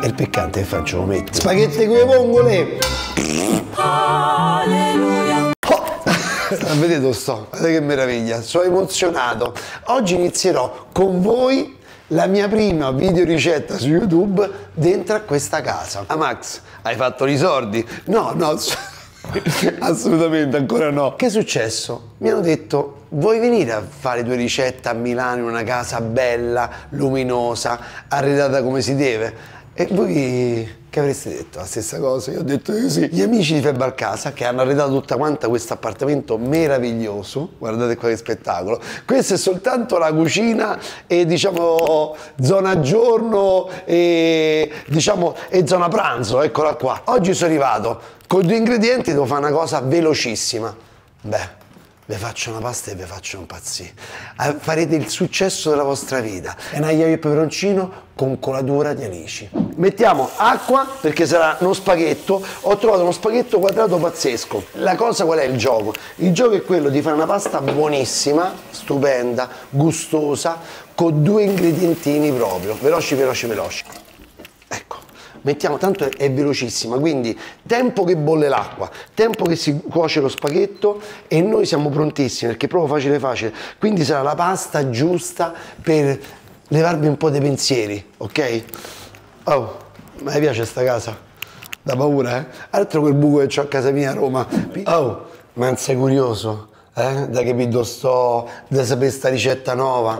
E il piccante che faccio? Lo metto. Spaghetti con le vongole! Vedete dove sto? Guardate che meraviglia, sono emozionato. Oggi inizierò con voi la mia prima videoricetta su YouTube dentro a questa casa. Ah Max, hai fatto i sordi? No, assolutamente ancora no. Che è successo? Mi hanno detto: vuoi venire a fare 2 ricette a Milano in una casa bella, luminosa, arredata come si deve? E voi che avreste detto? La stessa cosa? Io ho detto di sì. Gli amici di Febalcasa che hanno arredato tutta quanta questo appartamento meraviglioso, guardate qua che spettacolo. Questa è soltanto la cucina e diciamo zona giorno e diciamo e zona pranzo, eccola qua. Oggi sono arrivato con 2 ingredienti, devo fare una cosa velocissima. Beh, vi faccio una pasta e vi faccio impazzire. Farete il successo della vostra vita. È un aglio e peperoncino con colatura di alici. Mettiamo acqua perché sarà uno spaghetto. Ho trovato uno spaghetto quadrato pazzesco. La cosa qual è il gioco? Il gioco è quello di fare una pasta buonissima, stupenda, gustosa, con 2 ingredientini proprio. Veloci. Ecco. Mettiamo, tanto è velocissima, quindi tempo che bolle l'acqua, tempo che si cuoce lo spaghetto e noi siamo prontissimi perché è proprio facile, quindi sarà la pasta giusta per levarvi un po' dei pensieri, ok? Oh, ma mi piace sta casa? Da paura, eh? Altro quel buco che ho a casa mia a Roma. Oh, ma non sei curioso? Da capire dove sto, da sapere sta ricetta nuova?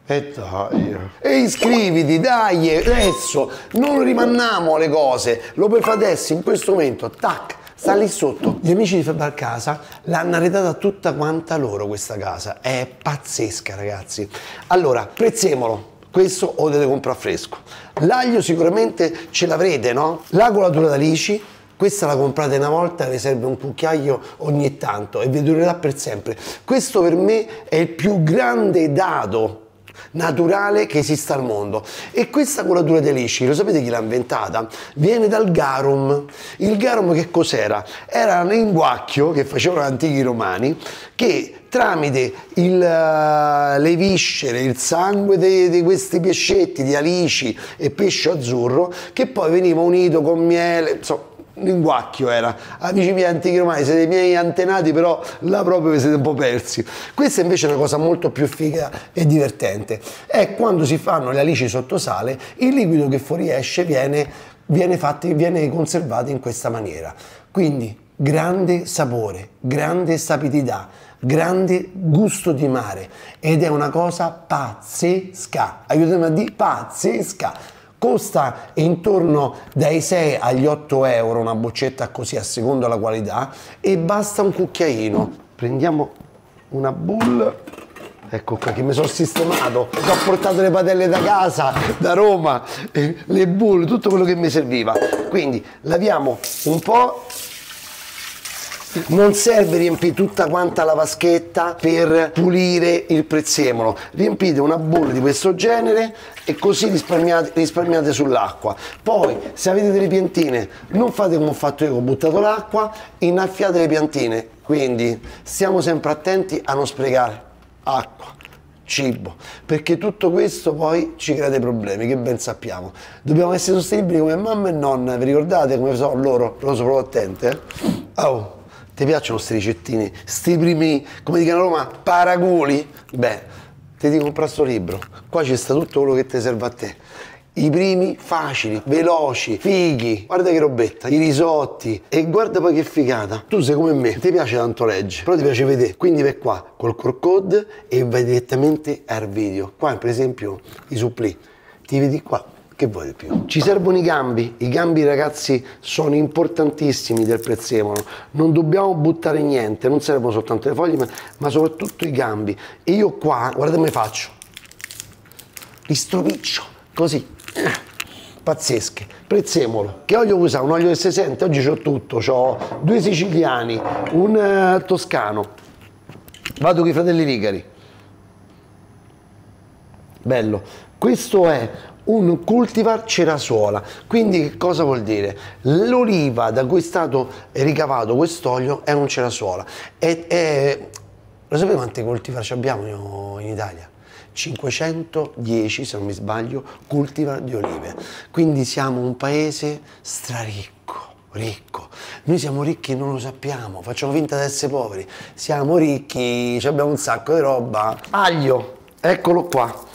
E dai, e iscriviti, dai, adesso, non rimanniamo le cose, lo puoi fare adesso, in questo momento, tac, sta lì sotto. Gli amici di Febalcasa l'hanno arredata tutta quanta loro questa casa, è pazzesca ragazzi. Allora, prezzemolo, questo lo dovete comprare fresco, l'aglio sicuramente ce l'avrete, no? La colatura d'alici, questa la comprate una volta, ne serve un cucchiaio ogni tanto e vi durerà per sempre. Questo per me è il più grande dato naturale che esista al mondo. E questa colatura di alici, lo sapete chi l'ha inventata? Viene dal garum. Il garum che cos'era? Era un linguacchio che facevano gli antichi romani che tramite le viscere, il sangue di questi pescetti, di alici e pesce azzurro, che poi veniva unito con miele, insomma, linguacchio era. Amici miei antichi romani, siete i miei antenati, però là proprio vi siete un po' persi. Questa invece è una cosa molto più figa e divertente. È quando si fanno le alici sotto sale, il liquido che fuoriesce viene conservato in questa maniera. Quindi grande sapore, grande sapidità, grande gusto di mare ed è una cosa pazzesca. Aiutatemi a dire pazzesca. Costa intorno dai 6 agli 8 euro una boccetta così a seconda della qualità e basta un cucchiaino. Prendiamo una bowl, ecco qua che mi sono sistemato, ho portato le padelle da casa, da Roma, le bowl, tutto quello che mi serviva. Quindi laviamo un po'. Non serve riempire tutta quanta la vaschetta per pulire il prezzemolo, riempite una bolla di questo genere e così risparmiate sull'acqua. Poi se avete delle piantine non fate come ho fatto io, ho buttato l'acqua, innaffiate le piantine, quindi stiamo sempre attenti a non sprecare acqua, cibo, perché tutto questo poi ci crea dei problemi che ben sappiamo. Dobbiamo essere sostenibili come mamma e nonna, vi ricordate come sono loro? Però sono proprio attente, Oh! Ti piacciono questi ricettini? Sti primi, come dicono a Roma, paraculi? Beh, ti dico comprare sto libro. Qua c'è sta tutto quello che ti serve a te. I primi facili, veloci, fighi. Guarda che robetta, i risotti. E guarda poi che figata. Tu sei come me, ti piace tanto leggere, però ti piace vedere. Quindi vai qua col QR code e vai direttamente al video. Qua per esempio i supplì. Ti vedi qua. Che vuoi di più? Ci servono i gambi ragazzi sono importantissimi del prezzemolo, non dobbiamo buttare niente, non servono soltanto le foglie ma soprattutto i gambi. E io qua, guarda come faccio, li stropiccio, così, pazzesche. Prezzemolo, che olio usa? Un olio che si sente, oggi c'ho tutto, c'ho 2 siciliani, un toscano, vado con i fratelli Rigari, bello, questo è un cultivar cerasuola. Quindi che cosa vuol dire? L'oliva da cui è stato ricavato quest'olio è un cerasuola. Lo sapete quanti cultivar abbiamo in Italia? 510, se non mi sbaglio, cultiva di olive. Quindi siamo un paese straricco, ricco. Noi siamo ricchi e non lo sappiamo, facciamo finta di essere poveri. Siamo ricchi, abbiamo un sacco di roba. Aglio, eccolo qua.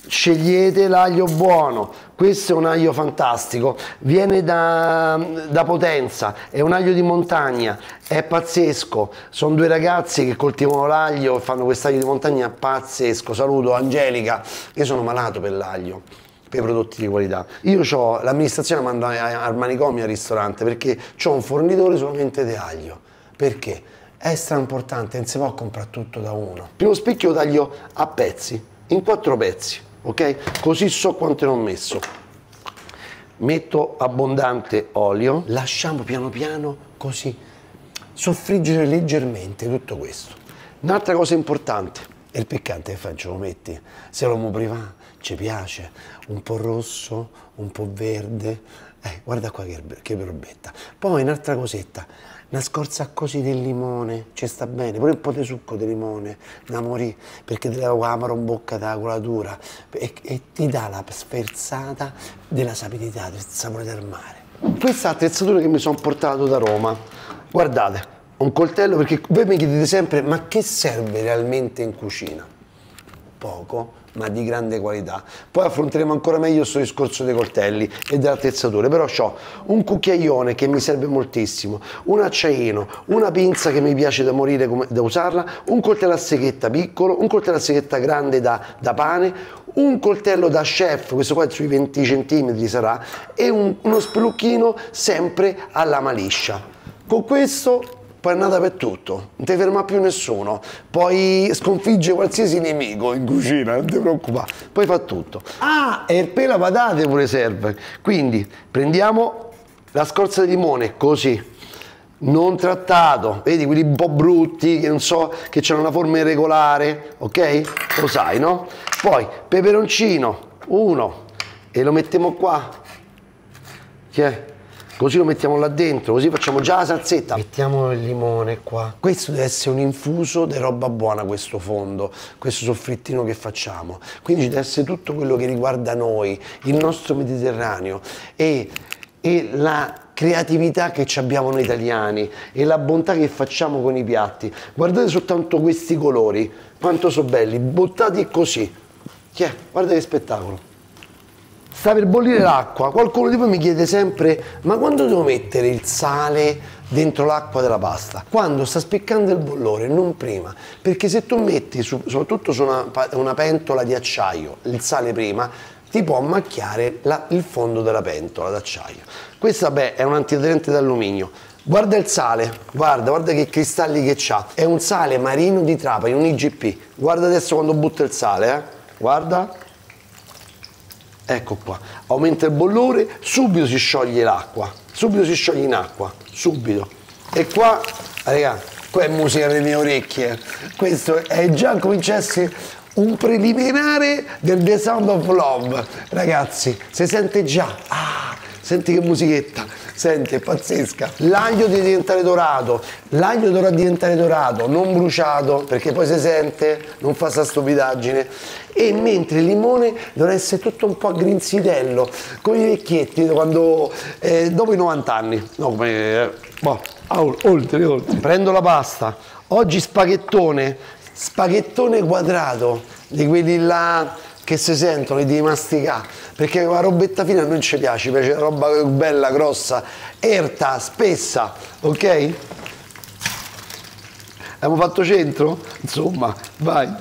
Scegliete l'aglio buono, questo è un aglio fantastico, viene da Potenza, è un aglio di montagna, è pazzesco, sono due ragazzi che coltivano l'aglio e fanno quest'aglio di montagna pazzesco. Saluto Angelica, io sono malato per l'aglio, per i prodotti di qualità. Io ho l'amministrazione manda al manicomio al ristorante perché ho un fornitore solamente di aglio, perché è stra importante, non si può comprare tutto da uno. Primo spicchio lo taglio a pezzi, in 4 pezzi. Ok? Così so quanto ne ho messo. Metto abbondante olio, lasciamo piano piano così soffriggere leggermente tutto questo. Un'altra cosa importante è il piccante che faccio, lo metti, se lo prima ci piace, un po' rosso, un po' verde, guarda qua che robetta. Poi un'altra cosetta, una scorza così del limone, ci sta bene, pure un po' di succo di limone, una morì, perché ti dà l'amaro in bocca della colatura e ti dà la sferzata della sapidità, del sapore del mare. Questa attrezzatura che mi sono portato da Roma, guardate, un coltello, perché voi mi chiedete sempre, ma che serve realmente in cucina? Poco, ma di grande qualità. Poi affronteremo ancora meglio questo discorso dei coltelli e delle attrezzature, però ho un cucchiaione che mi serve moltissimo, un acciaino, una pinza che mi piace da morire da usarla, un coltello a sechetta piccolo, un coltello a sechetta grande da pane, un coltello da chef, questo qua è sui 20 cm sarà, e uno spelucchino sempre alla maliscia. Con questo poi è andata per tutto, non ti ferma più nessuno, puoi sconfiggere qualsiasi nemico in cucina, non ti preoccupare, poi fa tutto. Ah, e il pela patate pure serve, quindi prendiamo la scorza di limone, così, non trattato, vedi quelli un po' brutti, che non so, che hanno una forma irregolare, ok? Lo sai, no? Poi peperoncino, uno, e lo mettiamo qua, che è? Così lo mettiamo là dentro, così facciamo già la salsetta. Mettiamo il limone qua. Questo deve essere un infuso di roba buona, questo fondo, questo soffrittino che facciamo. Quindi ci deve essere tutto quello che riguarda noi, il nostro Mediterraneo e la creatività che abbiamo noi italiani e la bontà che facciamo con i piatti. Guardate soltanto questi colori, quanto sono belli, buttati così. Guarda che spettacolo. Sta per bollire l'acqua, qualcuno di voi mi chiede sempre, ma quando devo mettere il sale dentro l'acqua della pasta? Quando sta spiccando il bollore, non prima, perché se tu metti, soprattutto su una pentola di acciaio, il sale prima, ti può macchiare il fondo della pentola d'acciaio. Questo è un antiaderente d'alluminio. Guarda il sale, guarda che cristalli che c'ha, è un sale marino di Trapani, un IGP. Guarda adesso quando butta il sale, guarda. Ecco qua, aumenta il bollore, subito si scioglie l'acqua, subito si scioglie in acqua, subito. E qua, raga, qua è musica delle mie orecchie, questo è già cominciasse un preliminare del The Sound of Love, ragazzi, si sente già, senti che musichetta, senti, è pazzesca. L'aglio deve diventare dorato, l'aglio dovrà diventare dorato, non bruciato, perché poi si sente, non fa sta stupidaggine. E mentre il limone dovrà essere tutto un po' aggrinzitello, come i vecchietti quando, dopo i 90 anni, no, oltre. Prendo la pasta, oggi spaghettone quadrato, di quelli là che si sentono e devi masticare, perché la robetta fina non ci piace la roba bella, grossa, erta, spessa, ok? Abbiamo fatto centro? Insomma, vai.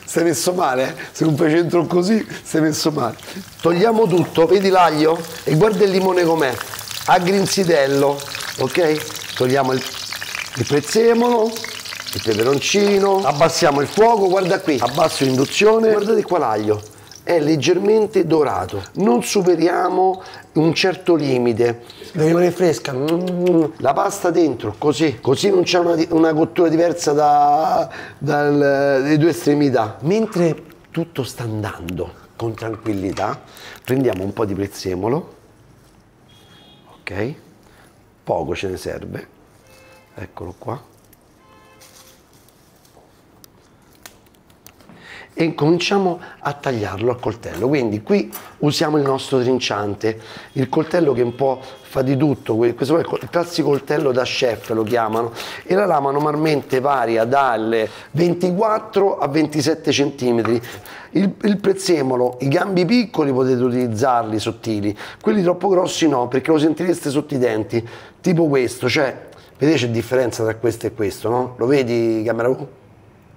Stai messo male, se non fai centro così, stai messo male. Togliamo tutto, vedi l'aglio? E guarda il limone com'è, aggrinzitello, ok? Togliamo il prezzemolo, il peperoncino, abbassiamo il fuoco, guarda qui, abbasso l'induzione, guardate qua l'aglio, è leggermente dorato, non superiamo un certo limite, deve rimanere fresca, la pasta dentro, così non c'è una cottura diversa dalle due estremità. Mentre tutto sta andando con tranquillità, prendiamo un po' di prezzemolo, ok? Poco ce ne serve, eccolo qua. e cominciamo a tagliarlo a coltello. Quindi qui usiamo il nostro trinciante, il coltello che un po' fa di tutto, questo è il classico coltello da chef lo chiamano, e la lama normalmente varia dalle 24 a 27 cm. Il prezzemolo, i gambi piccoli potete utilizzarli sottili, quelli troppo grossi no, perché lo sentireste sotto i denti, tipo questo, cioè vedete c'è differenza tra questo e questo, no? Lo vedi camera 1?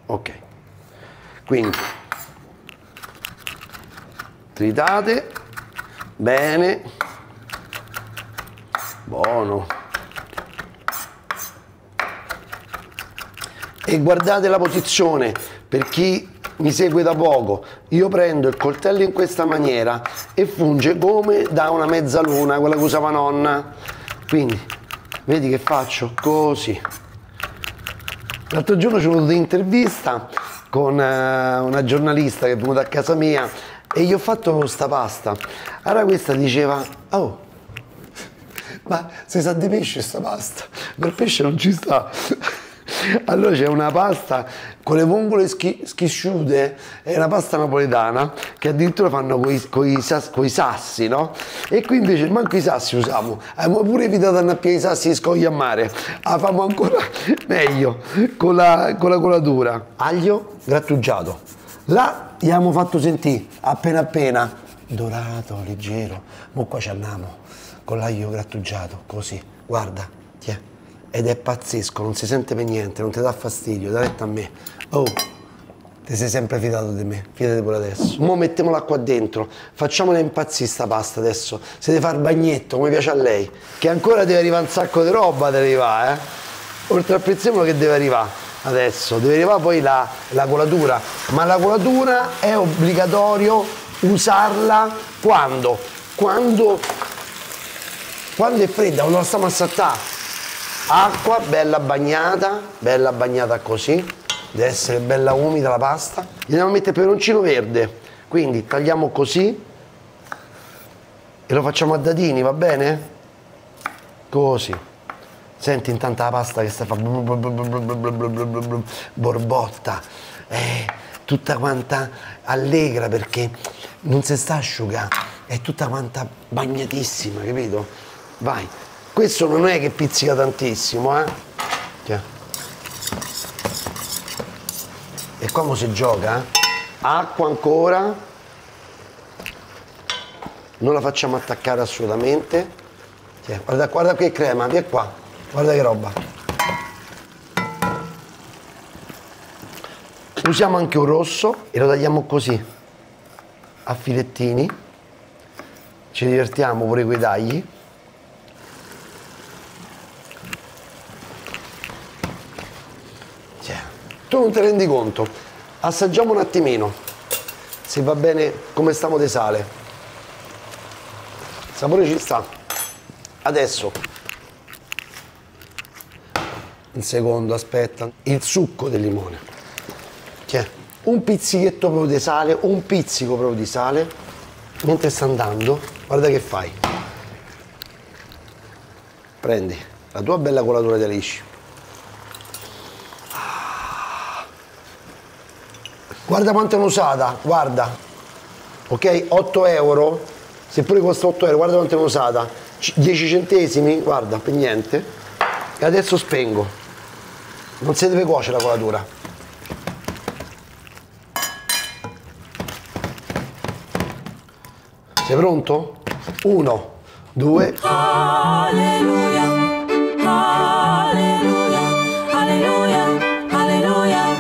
Ok. Quindi tritate bene, buono, e guardate la posizione. Per chi mi segue da poco, io prendo il coltello in questa maniera e funge come da una mezzaluna, quella che usava nonna. Quindi vedi che faccio così. L'altro giorno c'è venuto intervista con una giornalista che è venuta a casa mia e gli ho fatto sta pasta. Allora questa diceva: oh, ma si sa di pesce sta pasta? Per pesce non ci sta. Allora c'è una pasta con le vongole schisciute, è una pasta napoletana che addirittura fanno coi sassi, no? E qui invece manco i sassi usiamo, abbiamo pure evitato di appia i sassi di scogli a mare, la famo ancora meglio con la colatura. Aglio grattugiato, là gli abbiamo fatto sentire appena dorato, leggero. Mo qua ci andiamo con l'aglio grattugiato, così, guarda, tiè. Ed è pazzesco, non si sente per niente, non ti dà fastidio, dai retta a me. Oh, ti sei sempre fidato di me, fidati pure adesso. Mo mettiamola qua dentro, facciamola impazzire sta pasta adesso. Si deve fare il bagnetto, come piace a lei, che ancora deve arrivare un sacco di roba, deve arrivare, eh. Oltre al prezzemolo che deve arrivare adesso, deve arrivare poi la colatura, ma la colatura è obbligatorio usarla quando? Quando è fredda, quando la stiamo a saltare. Acqua bella bagnata così, deve essere bella umida la pasta. Gli andiamo a mettere peperoncino verde, quindi tagliamo così e lo facciamo a dadini, va bene? Così. Senti intanto la pasta che sta fa borbotta, tutta quanta allegra perché non si sta asciugando, è tutta quanta bagnatissima, capito? Vai. Questo non è che pizzica tantissimo, eh? E qua mo si gioca, eh? Acqua ancora. Non la facciamo attaccare assolutamente. Guarda che crema, vieni qua. Guarda che roba. Usiamo anche un rosso e lo tagliamo così, a filettini. Ci divertiamo pure coi tagli. Tu non te ne rendi conto, assaggiamo un attimino se va bene come stiamo di sale. Il sapore ci sta. Adesso un secondo, aspetta, il succo del limone, un pizzichetto proprio di sale, un pizzico proprio di sale. Mentre sta andando, guarda che fai, prendi la tua bella colatura di lisci. Guarda quanto è usata, guarda, ok? 8 euro, seppure costa 8 euro, guarda quanto è usata, 10 centesimi, guarda, per niente. E adesso spengo, non si deve cuocere la colatura. Sei pronto? 1, 2. Alleluia, alleluia, alleluia, alleluia.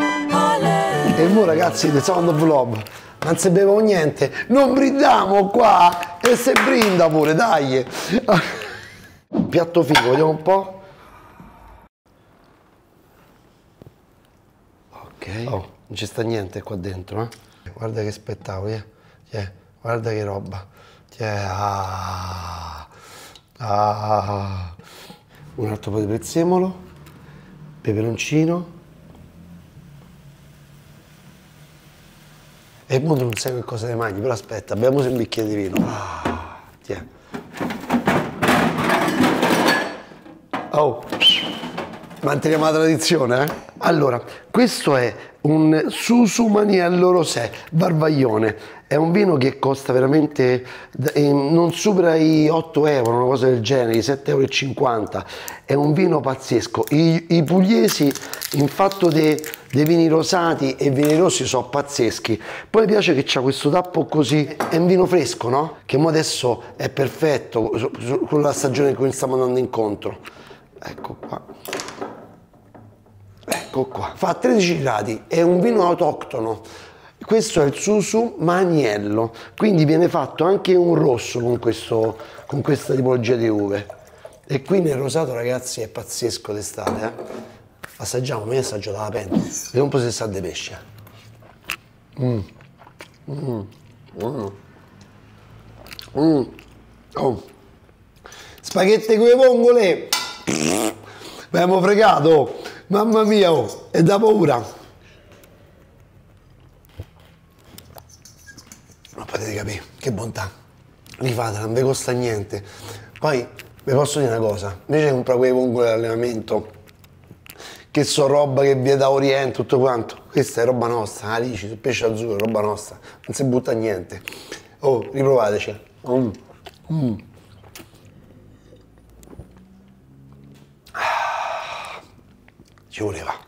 E mo ragazzi del secondo vlog, non se bevo niente, non brindiamo qua e se brinda pure, dai. Piatto figo, vediamo un po'. Ok, oh, non ci sta niente qua dentro, eh. Guarda che spettacolo, guarda che roba. Un altro po' di prezzemolo, peperoncino. E mo non sai che cosa ne mangi, però aspetta, beviamo un bicchiere di vino. Oh, manteniamo la tradizione, eh? Allora, questo è un Susu Maniello Rosé Barbaglione. È un vino che costa veramente, non supera i 8 euro, una cosa del genere, 7,50 euro. È un vino pazzesco. I pugliesi in fatto dei vini rosati e vini rossi sono pazzeschi. Poi mi piace che c'ha questo tappo così, è un vino fresco, no? Che mo adesso è perfetto con la stagione in cui stiamo andando incontro. Ecco qua. Ecco qua. Fa 13 gradi, è un vino autoctono. Questo è il Susu Maniello, quindi viene fatto anche un rosso con questa tipologia di uve. E qui nel rosato, ragazzi, è pazzesco d'estate, eh? Assaggiamo, mi assaggio dalla pentola. Vediamo un po' se sa di pesce. Oh. Spaghetti con le vongole! Abbiamo fregato! Mamma mia, oh, è da paura! Non potete capire, che bontà. Rifatela, non vi costa niente. Poi vi posso dire una cosa, invece di comprare quei vongole d'allenamento, che so roba che vi è da Oriente, tutto quanto, questa è roba nostra, alici, pesce azzurro, roba nostra, non si butta niente. Oh, riprovateci. Ci voleva.